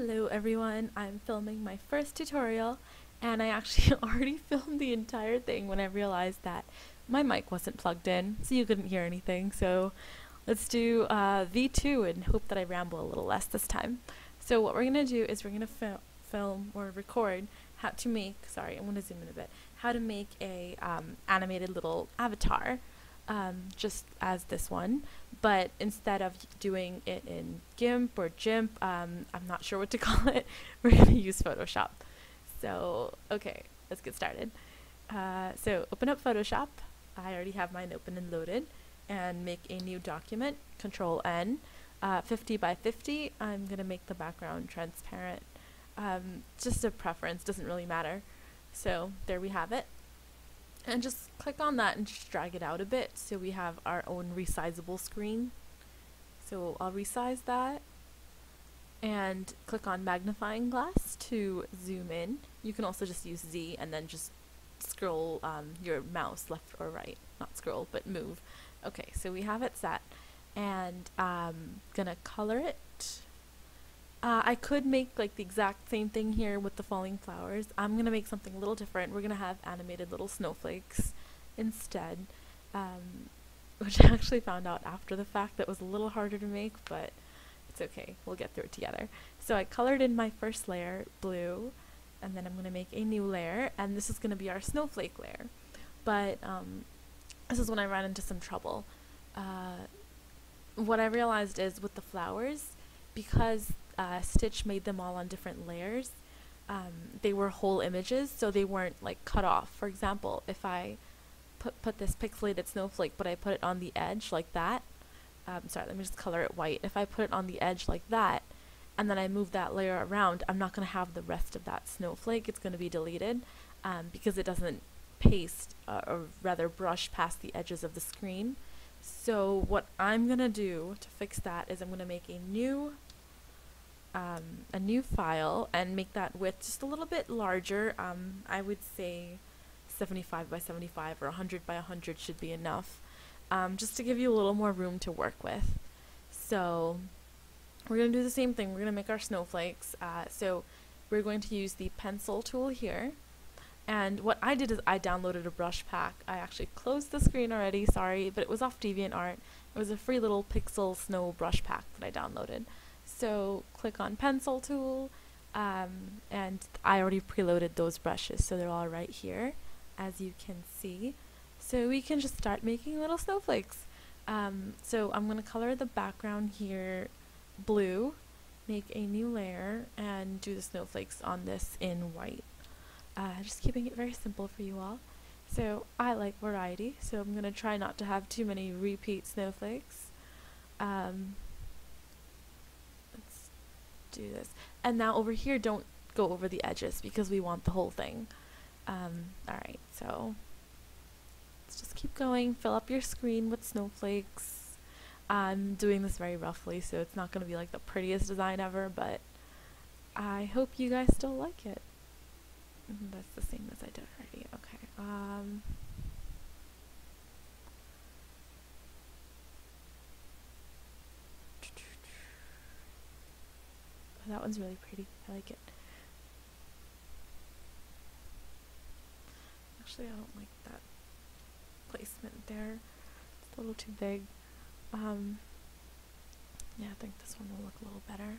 Hello everyone, I'm filming my first tutorial and I actually already filmed the entire thing when I realized that my mic wasn't plugged in, so you couldn't hear anything. So let's do V2 and hope that I ramble a little less this time. So what we're going to do is we're going to film or record how to make, sorry, I'm going to zoom in a bit, how to make a animated little avatar. Just as this one, but instead of doing it in GIMP or GIMP, I'm not sure what to call it, we're going to use Photoshop. So, okay, let's get started. So open up Photoshop. I already have mine open and loaded, and make a new document, Control N, 50 by 50. I'm going to make the background transparent. Just a preference, doesn't really matter. So there we have it. And just click on that and just drag it out a bit so we have our own resizable screen. So I'll resize that and click on magnifying glass to zoom in. You can also just use Z and then just scroll your mouse left or right. Not scroll, but move. Okay, so we have it set, and I'm gonna color it. I could make like the exact same thing here with the falling flowers. I'm gonna make something a little different. We're gonna have animated little snowflakes instead, which I actually found out after the fact that was a little harder to make, but it's okay. We'll get through it together. So I colored in my first layer blue, and then I'm gonna make a new layer, and this is gonna be our snowflake layer. But this is when I ran into some trouble. What I realized is with the flowers, because Stitch made them all on different layers, they were whole images, so they weren't like cut off. For example, if I put this pixelated snowflake but I put it on the edge like that, sorry, let me just color it white. If I put it on the edge like that and then I move that layer around, I'm not going to have the rest of that snowflake. It's going to be deleted because it doesn't paste or rather brush past the edges of the screen. So what I'm going to do to fix that is I'm going to make a new file and make that width just a little bit larger. I would say 75 by 75 or 100 by 100 should be enough, just to give you a little more room to work with. So we're going to do the same thing. We're going to make our snowflakes. So we're going to use the pencil tool here. And what I did is I downloaded a brush pack. I actually closed the screen already, sorry, but it was off DeviantArt. It was a free little pixel snow brush pack that I downloaded. So click on pencil tool, and I already preloaded those brushes, so they're all right here, as you can see. So we can just start making little snowflakes. So I'm going to color the background here blue, make a new layer, and do the snowflakes on this in white. Just keeping it very simple for you all. So I like variety, so I'm going to try not to have too many repeat snowflakes. Do this, and now over here don't go over the edges because we want the whole thing. Alright, so let's just keep going. Fill up your screen with snowflakes. I'm doing this very roughly, so it's not going to be like the prettiest design ever, but I hope you guys still like it. That's the same as I did already. Okay. That one's really pretty. I like it. Actually, I don't like that placement there. It's a little too big. Yeah, I think this one will look a little better.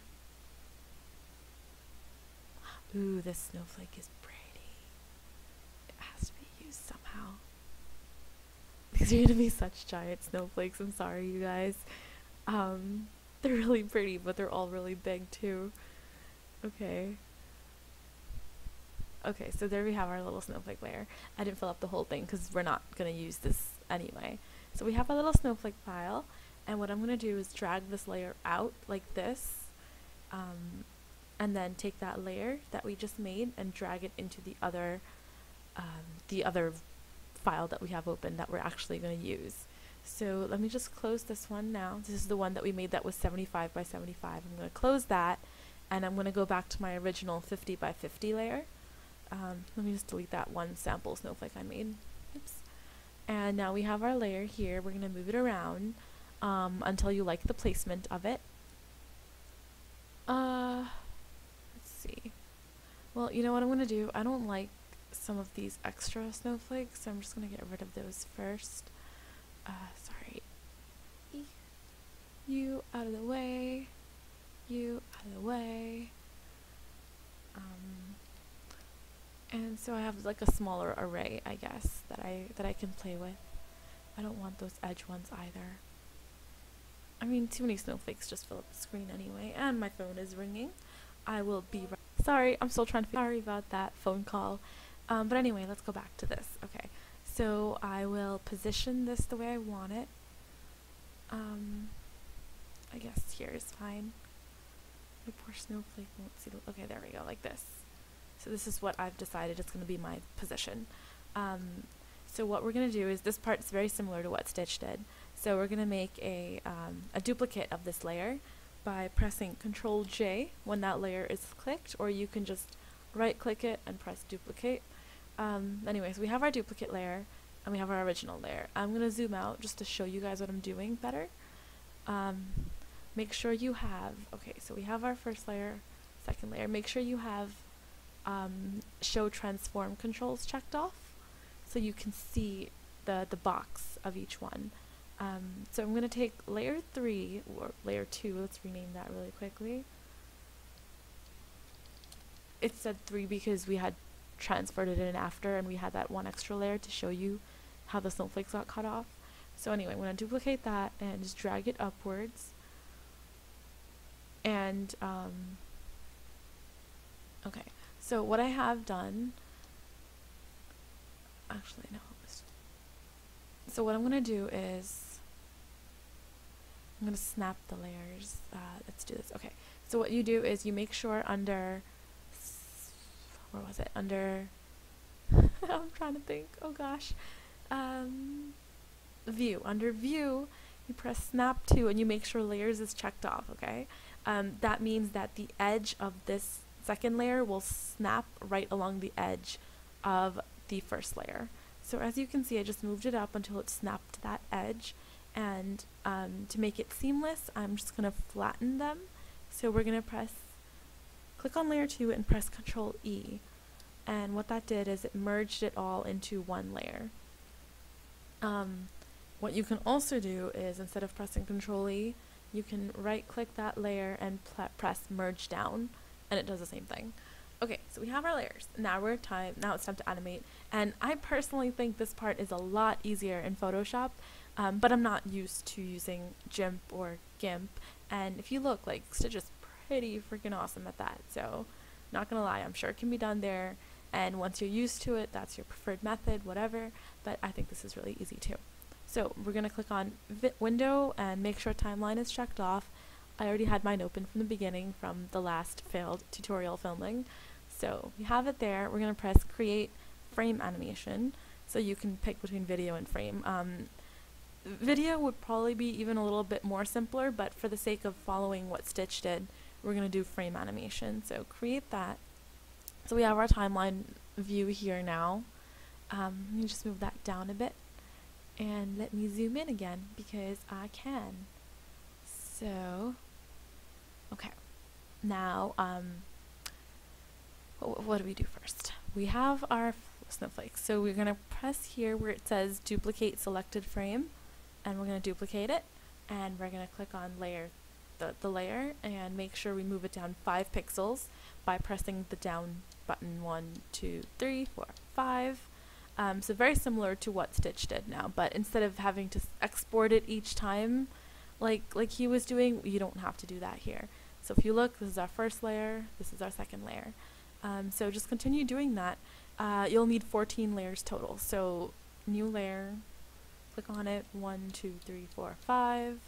Ooh, this snowflake is pretty. It has to be used somehow. These are going to be such giant snowflakes. I'm sorry, you guys. They're really pretty, but they're all really big too. Okay. Okay, so there we have our little snowflake layer. I didn't fill up the whole thing because we're not going to use this anyway. So we have our little snowflake file, and what I'm going to do is drag this layer out like this, and then take that layer that we just made and drag it into the other file that we have open that we're actually going to use. So let me just close this one now. This is the one that we made that was 75 by 75. I'm going to close that, and I'm going to go back to my original 50 by 50 layer. Let me just delete that one sample snowflake I made. Oops. And now we have our layer here. We're going to move it around until you like the placement of it. Well, you know what I'm gonna do? I don't like some of these extra snowflakes, so I'm just gonna get rid of those first. Sorry. You out of the way. You out of the way. And so I have like a smaller array, I guess, that I can play with. I don't want those edge ones either. I mean, too many snowflakes just fill up the screen anyway, and my phone is ringing. I will be right. Sorry, I'm still trying to. Sorry about that phone call. But anyway, let's go back to this. Okay, so I will position this the way I want it. I guess here is fine. My poor snowflake won't see the. Okay, there we go, like this. So this is what I've decided it's going to be my position. So what we're going to do is, this part's very similar to what Stitch did. So we're going to make a duplicate of this layer by pressing Control J when that layer is clicked, or you can just right click it and press duplicate. Anyway, so we have our duplicate layer and we have our original layer. I'm going to zoom out just to show you guys what I'm doing better. Make sure you have, okay, so we have our first layer, second layer. Make sure you have show transform controls checked off so you can see the box of each one. So I'm going to take layer 3 or layer 2, let's rename that really quickly. It said 3 because we had transferred it in after and we had that one extra layer to show you how the snowflakes got cut off. So anyway, I'm going to duplicate that and just drag it upwards. And okay, so what I have done, actually no, so what I'm going to do is I'm going to snap the layers. Let's do this. Okay, so what you do is you make sure under, where was it? Under, I'm trying to think, oh gosh. View. Under View, you press Snap to and you make sure Layers is checked off, okay? That means that the edge of this second layer will snap right along the edge of the first layer. So as you can see, I just moved it up until it snapped to that edge. And to make it seamless, I'm just going to flatten them. So we're going to click on layer 2 and press Control E. And what that did is it merged it all into one layer. What you can also do is, instead of pressing Control E, you can right click that layer and press merge down, and it does the same thing. Okay, so we have our layers. Now it's time to animate. And I personally think this part is a lot easier in Photoshop, but I'm not used to using GIMP or GIMP. And if you look, like, Stitch is pretty freaking awesome at that. So, not gonna lie, I'm sure it can be done there. And once you're used to it, that's your preferred method, whatever. But I think this is really easy too. So we're gonna click on Window and make sure Timeline is checked off. I already had mine open from the beginning from the last failed tutorial filming. So we have it there. We're gonna press Create Frame Animation. So you can pick between video and frame. Video would probably be even a little bit more simpler, but for the sake of following what Stitch did, we're gonna do frame animation. So create that. So we have our timeline view here now. Let me just move that down a bit. And let me zoom in again because I can. So, okay. Now, what do we do first? We have our snowflakes. So we're going to press here where it says duplicate selected frame, and we're going to duplicate it, and we're going to click on the layer and make sure we move it down 5 pixels by pressing the down button 1, 2, 3, 4, 5. So very similar to what Stitch did now, but instead of having to export it each time like he was doing, you don't have to do that here. So if you look, this is our first layer, this is our second layer. So just continue doing that. You'll need 14 layers total. So new layer, click on it, 1, 2, 3, 4, 5,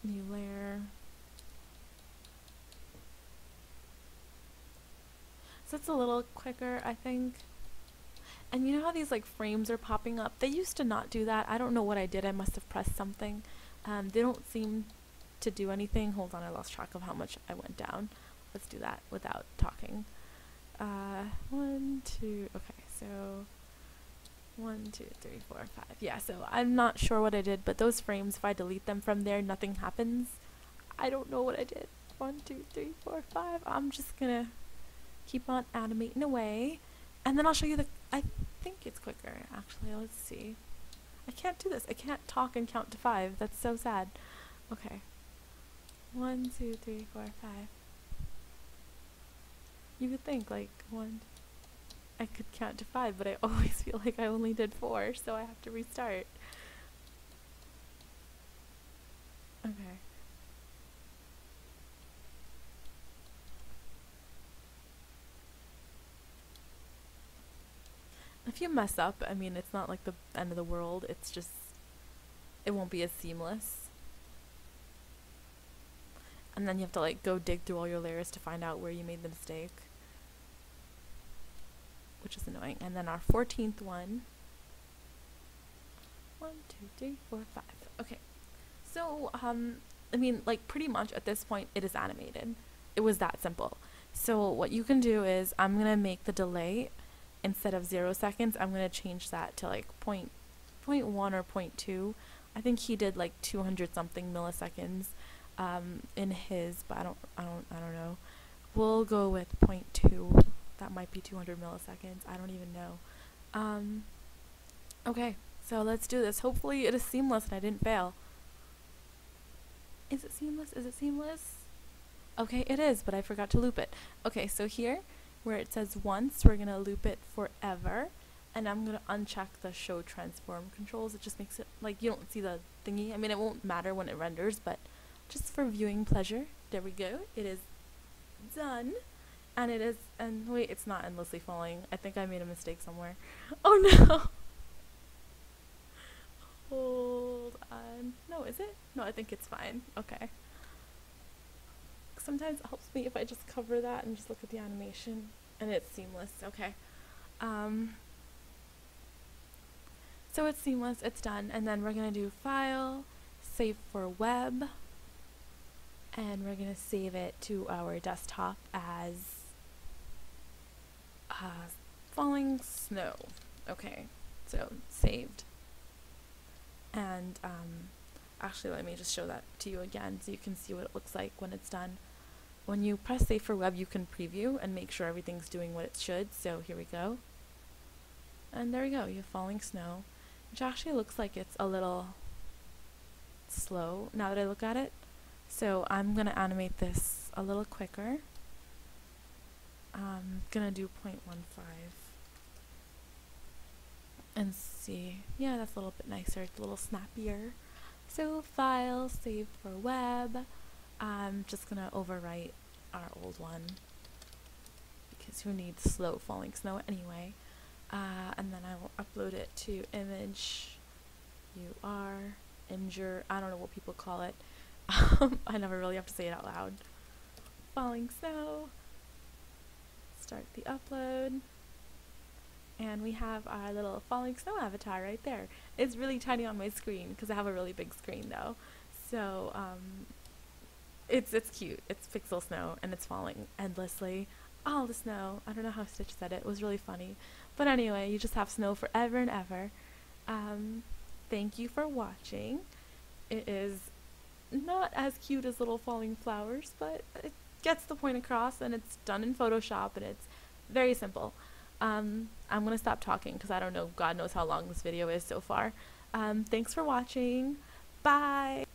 new layer. So it's a little quicker, I think. And you know how these like frames are popping up? They used to not do that. I don't know what I did. I must have pressed something. They don't seem to do anything. Hold on, I lost track of how much I went down. Let's do that without talking. 1, 2, okay, so 1, 2, 3, 4, 5. Yeah, so I'm not sure what I did, but those frames, if I delete them from there, nothing happens. I don't know what I did. 1, 2, 3, 4, 5. I'm just gonna keep on animating away, and then I'll show you I think it's quicker, actually. Let's see. I can't do this. I can't talk and count to 5. That's so sad. Okay. 1, 2, 3, 4, 5. You would think, like, I could count to 5, but I always feel like I only did 4, so I have to restart. Okay. If you mess up, I mean, it's not like the end of the world. It's just, it won't be as seamless. And then you have to like go dig through all your layers to find out where you made the mistake, which is annoying. And then our 14th one. 1, 2, 3, 4, 5. Okay. So, I mean, like pretty much at this point it is animated. It was that simple. So what you can do is I'm going to make the delay, instead of 0 seconds, I'm going to change that to like 0.1 or 0.2. I think he did like 200 something milliseconds in his, but I don't know. We'll go with 0.2. That might be 200 milliseconds. I don't even know. Okay, so let's do this. Hopefully it is seamless and I didn't fail. Is it seamless? Is it seamless? Okay, it is, but I forgot to loop it. Okay, so here, where it says once, we're gonna loop it forever, and I'm gonna uncheck the show transform controls. It just makes it like you don't see the thingy. I mean, it won't matter when it renders, but just for viewing pleasure, there we go. It is done, and it is, and wait, it's not endlessly falling. I think I made a mistake somewhere. Oh no! Hold on. No, is it? No, I think it's fine. Okay. Sometimes it helps me if I just cover that and just look at the animation, and it's seamless. Okay. So it's seamless, it's done, and then we're gonna do file, save for web, and we're gonna save it to our desktop as falling snow. Okay, so saved. And actually let me just show that to you again so you can see what it looks like when it's done. When you press save for web, you can preview and make sure everything's doing what it should. So here we go. And there we go, you have falling snow, which actually looks like it's a little slow now that I look at it. So I'm gonna animate this a little quicker. I'm gonna do 0.15 and see. Yeah, that's a little bit nicer, it's a little snappier. So file, save for web. I'm just gonna overwrite our old one because who needs slow falling snow anyway. And then I will upload it to image injure, I don't know what people call it. I never really have to say it out loud. Falling snow. Start the upload. And we have our little falling snow avatar right there. It's really tiny on my screen because I have a really big screen though. So it's cute. It's pixel snow and it's falling endlessly. All the snow. I don't know how Stitch said it. It was really funny. But anyway, you just have snow forever and ever. Thank you for watching. It is not as cute as little falling flowers, but it gets the point across, and it's done in Photoshop, and it's very simple. I'm gonna stop talking because I don't know, God knows how long this video is so far. Thanks for watching. Bye!